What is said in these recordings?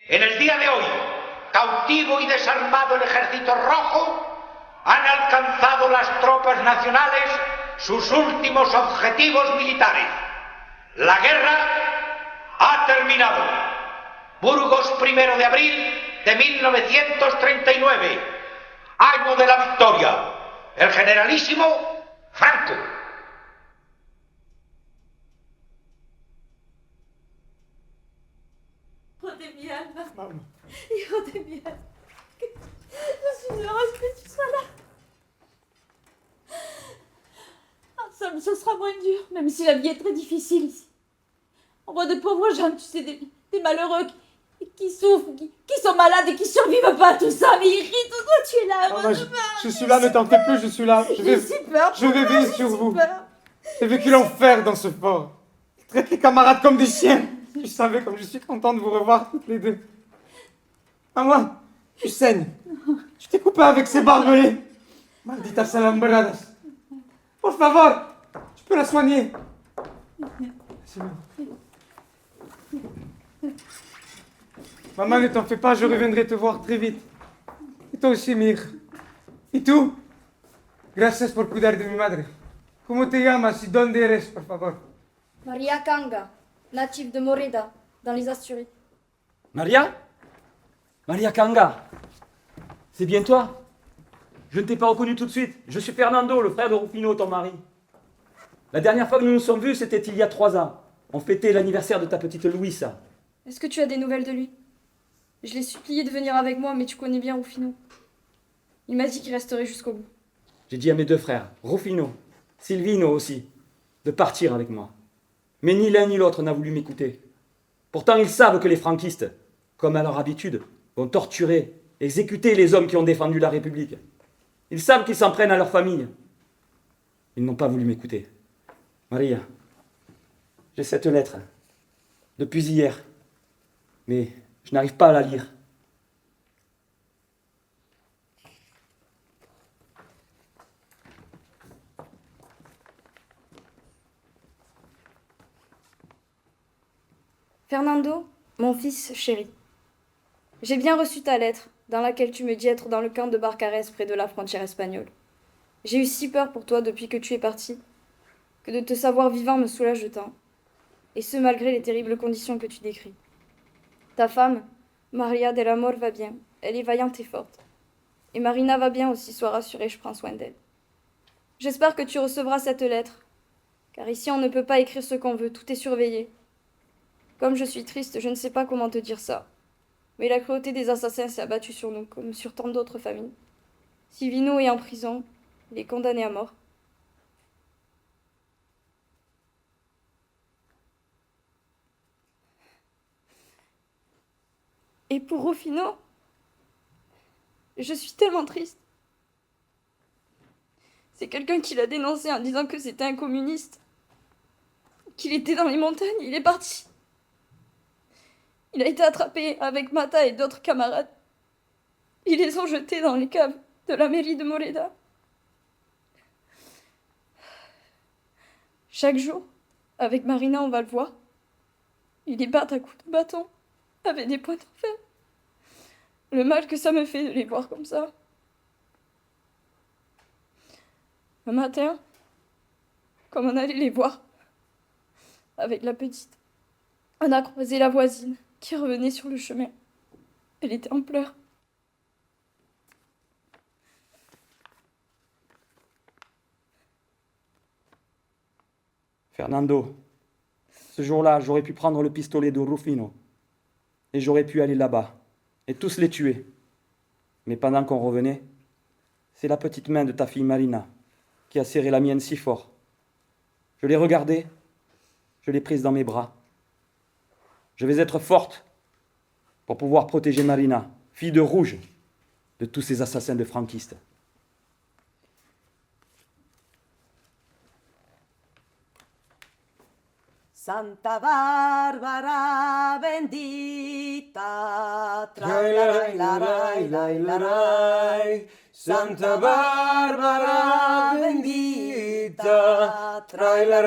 En el día de hoy, cautivo y desarmado el ejército rojo, han alcanzado las tropas nacionales sus últimos objetivos militares. La guerra ha terminado. Burgos, 1 de abril de 1939, año de la victoria. El generalísimo Franco. Hijo de mi alma. Maman. Hijo de mi alma. Je suis heureuse que tu sois là. Ensemble, ce sera moins dur, même si la vie est très difficile ici. On voit de pauvres gens, tu sais, des malheureux qui souffrent, qui sont malades et qui survivent pas à tout ça. Mais Iris, toi, tu es là. Maman, je suis là, ne t'en fais plus, je suis là. Je vais veiller sur vous. J'ai vécu l'enfer dans ce fort. Je traite les camarades comme des chiens. Tu savais comme je suis content de vous revoir toutes les deux. Maman, tu saignes. Tu t'es coupé avec ces barbelés. Malditas alambradas. Por favor, tu peux la soigner. C'est bon. Maman, ne t'en fais pas, je reviendrai te voir très vite. Y tú aussi, mi hija. ¿Y tú? Gracias por cuidar de mi madre. ¿Cómo te llamas y dónde eres, por favor? Maria Kanga, native de Moreda, dans les Asturies. Maria? Maria Kanga? C'est bien toi? Je ne t'ai pas reconnu tout de suite. Je suis Fernando, le frère de Rufino, ton mari. La dernière fois que nous nous sommes vus, c'était il y a 3 ans. On fêtait l'anniversaire de ta petite Luisa. Est-ce que tu as des nouvelles de lui? Je l'ai supplié de venir avec moi, mais tu connais bien Rufino. Il m'a dit qu'il resterait jusqu'au bout. J'ai dit à mes 2 frères, Rufino, Silvino aussi, de partir avec moi. Mais ni l'un ni l'autre n'a voulu m'écouter. Pourtant, ils savent que les franquistes, comme à leur habitude, vont torturer, exécuter les hommes qui ont défendu la République. Ils savent qu'ils s'en prennent à leur famille. Ils n'ont pas voulu m'écouter. Maria, j'ai cette lettre, depuis hier, mais je n'arrive pas à la lire. Fernando, mon fils chéri, j'ai bien reçu ta lettre, dans laquelle tu me dis être dans le camp de Barcarès près de la frontière espagnole. J'ai eu si peur pour toi depuis que tu es parti, que de te savoir vivant me soulage tant, et ce malgré les terribles conditions que tu décris. Ta femme, Maria del Amor, va bien, elle est vaillante et forte. Et Marina va bien aussi, sois rassurée, je prends soin d'elle. J'espère que tu recevras cette lettre, car ici on ne peut pas écrire ce qu'on veut, tout est surveillé. Comme je suis triste, je ne sais pas comment te dire ça. Mais la cruauté des assassins s'est abattue sur nous, comme sur tant d'autres familles. Silvino est en prison, il est condamné à mort. Et pour Rufino, je suis tellement triste. C'est quelqu'un qui l'a dénoncé en disant que c'était un communiste, qu'il était dans les montagnes, il est parti. Il a été attrapé avec Mata et d'autres camarades. Ils les ont jetés dans les caves de la mairie de Moreda. Chaque jour, avec Marina, on va le voir. Il les bat à coups de bâton, avec des points d'enfer. Le mal que ça me fait de les voir comme ça. Un matin, comme on allait les voir, avec la petite, on a croisé la voisine qui revenait sur le chemin. Elle était en pleurs. Fernando, ce jour-là, j'aurais pu prendre le pistolet de Rufino et j'aurais pu aller là-bas et tous les tuer. Mais pendant qu'on revenait, c'est la petite main de ta fille Marina qui a serré la mienne si fort. Je l'ai regardée, je l'ai prise dans mes bras. Je vais être forte pour pouvoir protéger Marina, fille de rouge, de tous ces assassins de franquistes. Santa Bárbara bendita, trae la Santa Bárbara bendita, trae la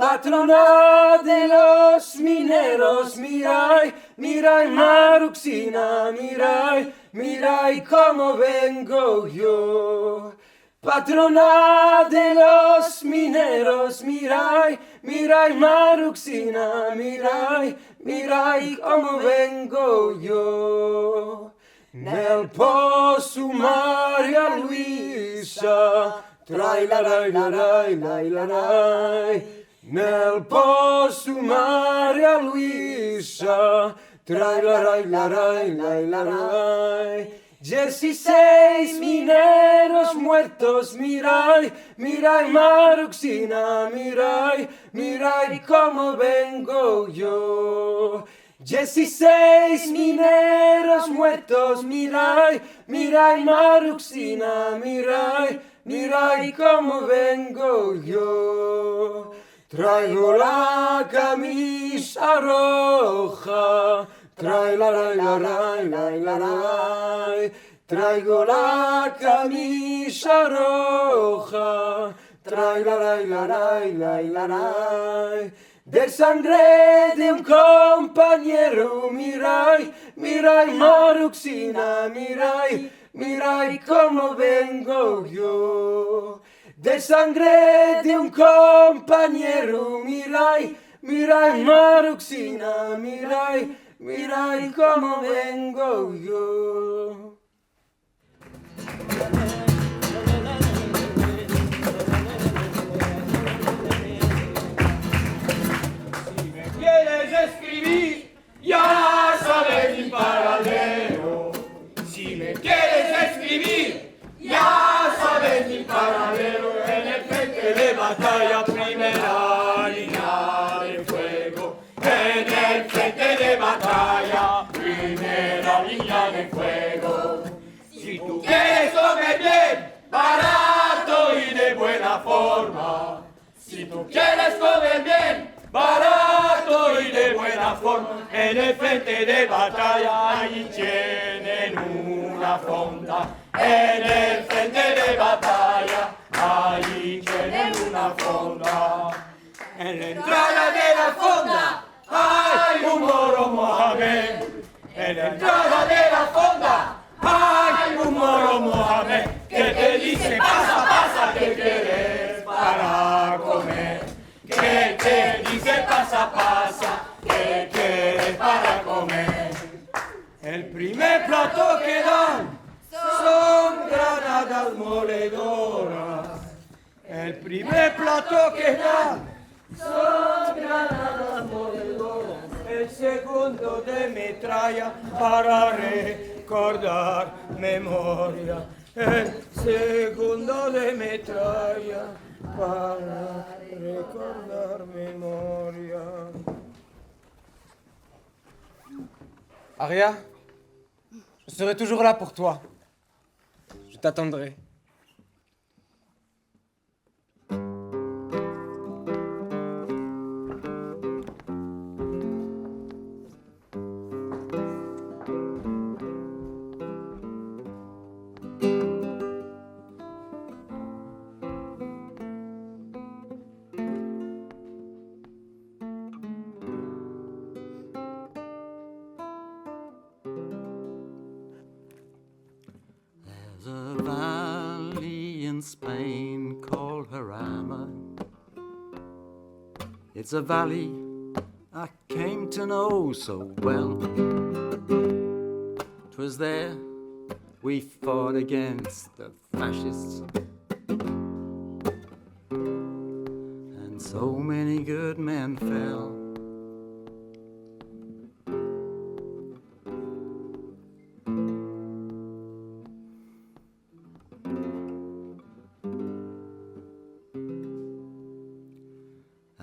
patrona de los mineros, mirai, mirai Maruxina, mirai, mirai cómo vengo yo. Patrona de los mineros, mirai, mirai Maruxina, mirai, mirai cómo vengo yo. Nel posto Maria Luisa, trai la rai la rai la rai. Nel posto Maria Luisa, trai la rai la rai la rai. 16 mineros muertos, mirai, mirai Maruxina, mirai, mirai cómo vengo yo. 16 mineros muertos, mirai, mirai Maruxina, mirai, mirai cómo vengo yo. Traigo la camisa roja, trai la rai la rai la rai. Traigo la camisa roja, trai la rai la rai la rai. De sangre de un compañero, mirai, mirai Maruxina, mirai, mirai cómo vengo yo. De sangre de un compañero, mirai, mirai Maruxina, mirai, mirai cómo vengo yo. ¿Quieres escribir? Ya sabes mi paradero. Si me quieres escribir, ya sabes mi paradero. En el frente de batalla, primera línea de fuego. En el frente de batalla, primera línea de fuego. Si tú quieres comer bien, barato y de buena forma. Si tú quieres comer bien, barato y de buena forma, en el frente de batalla allí tienen una fonda. En el frente de batalla allí tienen una fonda. En la entrada de la fonda hay un moro Mohamed. En la entrada de la fonda hay un moro Mohamed que te dice pasa, pasa, ¿qué quieres para comer? Que te dice pasa, pasa, ¿qué quieres para comer? El primer plato que dan son granadas moledoras. El primer plato que dan son granadas moledoras. El segundo de metralla para recordar memoria. El segundo de metralla para recordar memoria. Aria, je serai toujours là pour toi. Je t'attendrai. There's a valley in Spain called Jarama. It's a valley I came to know so well. 'Twas there we fought against the fascists, and so many good men fell.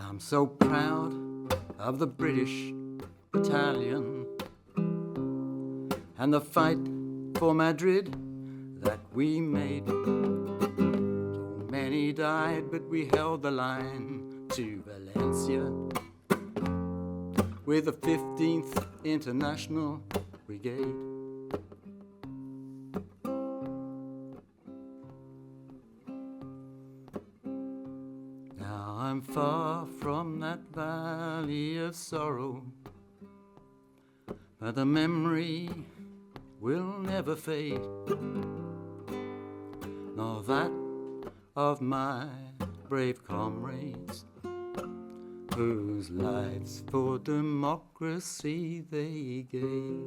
I'm so proud of the British battalion and the fight for Madrid that we made. So many died, but we held the line to Valencia with the 15th International Brigade. Now I'm far from from that valley of sorrow, but the memory will never fade, nor that of my brave comrades, whose lives for democracy they gave.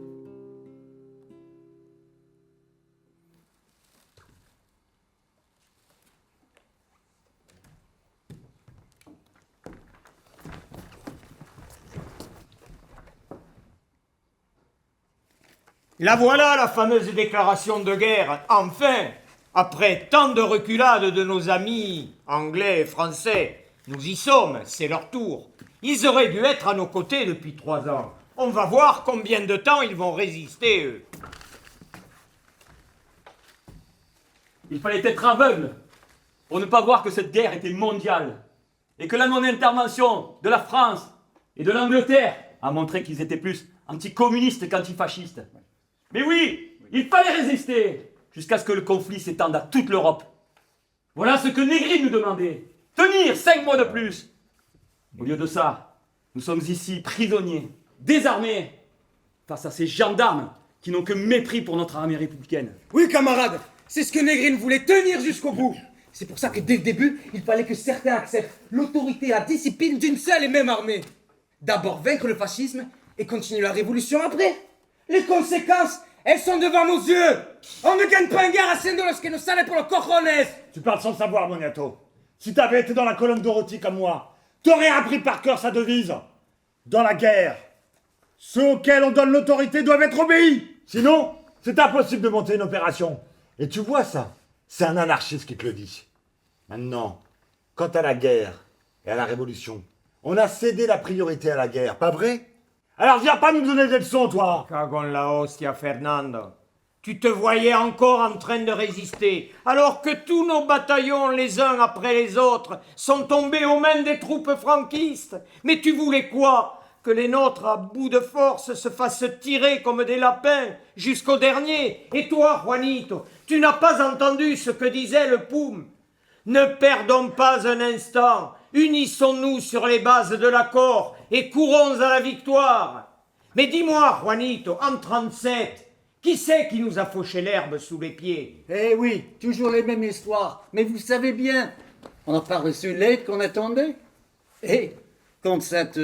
La voilà, la fameuse déclaration de guerre, enfin. Après tant de reculades de nos amis anglais et français, nous y sommes, c'est leur tour. Ils auraient dû être à nos côtés depuis 3 ans. On va voir combien de temps ils vont résister, eux. Il fallait être aveugle pour ne pas voir que cette guerre était mondiale et que la non-intervention de la France et de l'Angleterre a montré qu'ils étaient plus anticommunistes qu'antifascistes. Mais oui, il fallait résister jusqu'à ce que le conflit s'étende à toute l'Europe. Voilà ce que Negri nous demandait. Tenir 5 mois de plus. Au lieu de ça, nous sommes ici prisonniers, désarmés, face à ces gendarmes qui n'ont que mépris pour notre armée républicaine. Oui, camarades, c'est ce que Negri voulait tenir jusqu'au bout. C'est pour ça que dès le début, il fallait que certains acceptent l'autorité et la discipline d'une seule et même armée. D'abord vaincre le fascisme et continuer la révolution après. Les conséquences, elles sont devant nos yeux. On ne gagne pas une guerre haciendo los que nos sale por los cojones. Tu parles sans savoir, Moniato. Si t'avais été dans la colonne Dorothy comme moi, t'aurais appris par cœur sa devise. Dans la guerre, ceux auxquels on donne l'autorité doivent être obéis. Sinon, c'est impossible de monter une opération. Et tu vois ça, c'est un anarchiste qui te le dit. Maintenant, quant à la guerre et à la révolution, on a cédé la priorité à la guerre, pas vrai? Alors viens pas nous donner des leçons, toi. Cagon la hostia, Fernando. Tu te voyais encore en train de résister, alors que tous nos bataillons, les uns après les autres, sont tombés aux mains des troupes franquistes. Mais tu voulais quoi? Que les nôtres, à bout de force, se fassent tirer comme des lapins jusqu'au dernier. Et toi, Juanito, tu n'as pas entendu ce que disait le Poum? Ne perdons pas un instant, unissons-nous sur les bases de l'accord et courons à la victoire. Mais dis-moi, Juanito, en 37, qui c'est qui nous a fauché l'herbe sous les pieds? Eh oui, toujours les mêmes histoires. Mais vous savez bien, on n'a pas reçu l'aide qu'on attendait. Et quand cette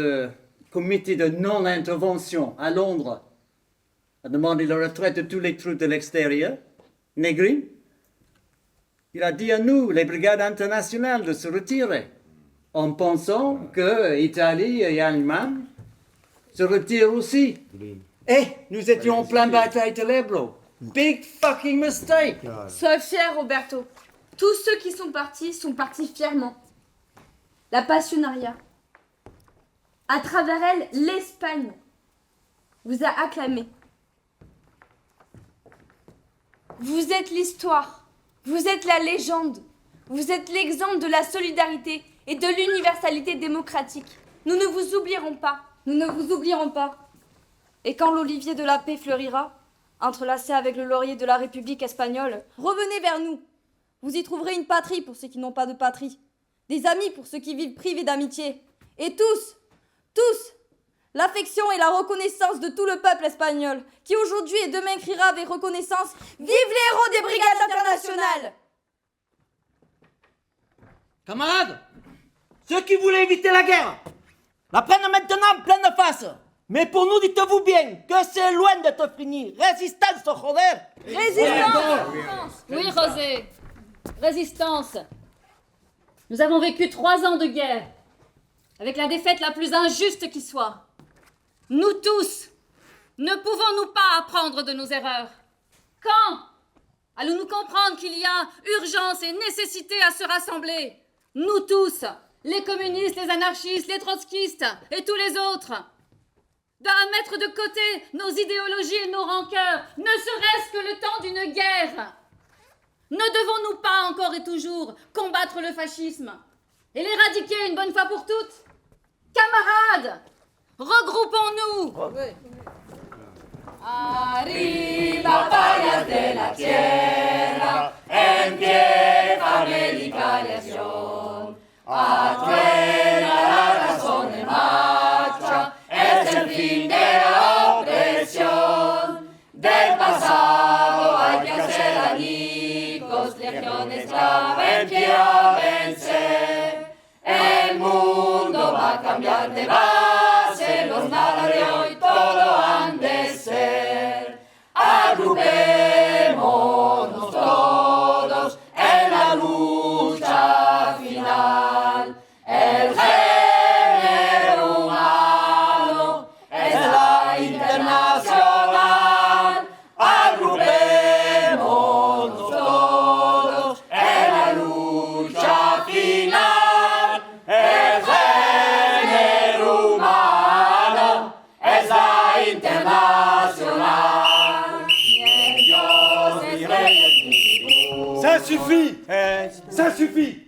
comité de non-intervention à Londres a demandé la retraite de tous les troupes de l'extérieur, Negri, il a dit à nous, les brigades internationales, de se retirer, en pensant que l'Italie et l'Allemagne se retirent aussi. Et nous étions en plein bataille de l'Ebro. Big fucking mistake. Sois fier, Roberto. Tous ceux qui sont partis fièrement. La Pasionaria. À travers elle, l'Espagne vous a acclamé. Vous êtes l'histoire. Vous êtes la légende. Vous êtes l'exemple de la solidarité et de l'universalité démocratique. Nous ne vous oublierons pas. Nous ne vous oublierons pas. Et quand l'olivier de la paix fleurira, entrelacé avec le laurier de la République espagnole, revenez vers nous. Vous y trouverez une patrie pour ceux qui n'ont pas de patrie, des amis pour ceux qui vivent privés d'amitié, et tous, l'affection et la reconnaissance de tout le peuple espagnol, qui aujourd'hui et demain criera avec reconnaissance « Vive les héros des brigades internationales !» Camarades, ceux qui voulaient éviter la guerre, la prennent maintenant en pleine face. Mais pour nous, dites-vous bien que c'est loin d'être fini. Résistance, joder! Résistance! Oui, Rosé. Résistance. Nous avons vécu 3 ans de guerre, avec la défaite la plus injuste qui soit. Nous tous, ne pouvons-nous pas apprendre de nos erreurs? Quand allons-nous comprendre qu'il y a urgence et nécessité à se rassembler? Nous tous, les communistes, les anarchistes, les trotskistes et tous les autres, à mettre de côté nos idéologies et nos rancœurs, ne serait-ce que le temps d'une guerre. Ne devons-nous pas encore et toujours combattre le fascisme et l'éradiquer une bonne fois pour toutes? Camarades, regroupons-nous. Arriba payas de la tierra, empieza la liberación, atruena la razón. cambiar de base, los nada de hoy todo han de ser. Agrupémonos todos en la lucha final. El género humano es la internacional. Agrupémonos todos en la lucha final. El género humano es la internacional. Ça suffit! Ça suffit!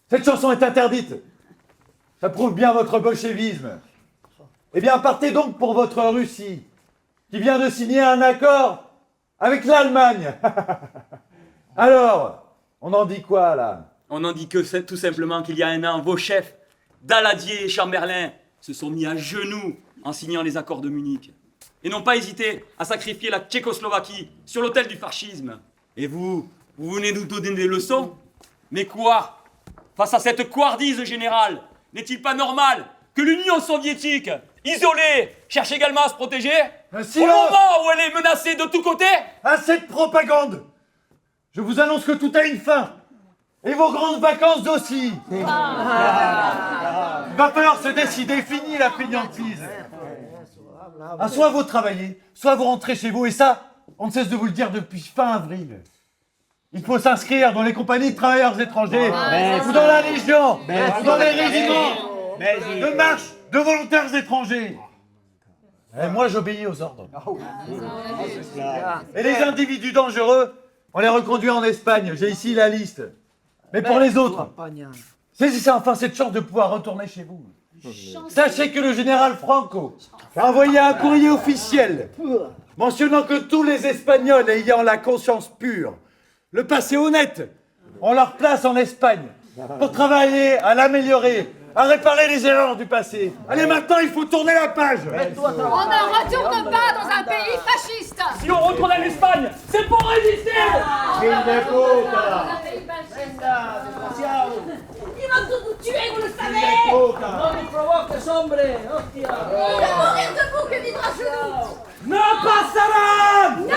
Cette chanson est interdite. Ça prouve bien votre bolchevisme. Eh bien, partez donc pour votre Russie, qui vient de signer un accord avec l'Allemagne. Alors, on en dit quoi, là? On en dit que c'est tout simplement qu'il y a un an, vos chefs, Daladier et Chamberlain, se sont mis à genoux en signant les accords de Munich. Et n'ont pas hésité à sacrifier la Tchécoslovaquie sur l'autel du fascisme. Et vous venez nous donner des leçons? Mais quoi? Face à cette couardise générale, n'est-il pas normal que l'Union soviétique, isolée, cherche également à se protéger? Un Au silence! moment où elle est menacée de tous côtés? Assez de propagande! Je vous annonce que tout a une fin. Et vos grandes vacances aussi. Il va falloir se décider, fini la fainéantise. Ah, soit vous travaillez, soit vous rentrez chez vous, et ça, on ne cesse de vous le dire depuis fin avril. Il faut s'inscrire dans les compagnies de travailleurs étrangers, ou dans la Légion, ou dans les régiments de marche de volontaires étrangers. Et moi, j'obéis aux ordres. Et les individus dangereux, on les reconduit en Espagne. J'ai ici la liste. Mais pour les autres, saisissez enfin cette chance de pouvoir retourner chez vous. Sachez que le général Franco a envoyé un courrier officiel mentionnant que tous les Espagnols ayant la conscience pure, le passé honnête, ont leur place en Espagne pour travailler à l'améliorer, à réparer les erreurs du passé. Allez, maintenant, il faut tourner la page. On ne retourne pas dans un pays fasciste. Si on retourne en Espagne, c'est pour résister! Ils vont tous nous tuer, vous le savez! No me provoques, hombre, hostia. Mourir debout que vivre à genoux! Ne passerán! Ne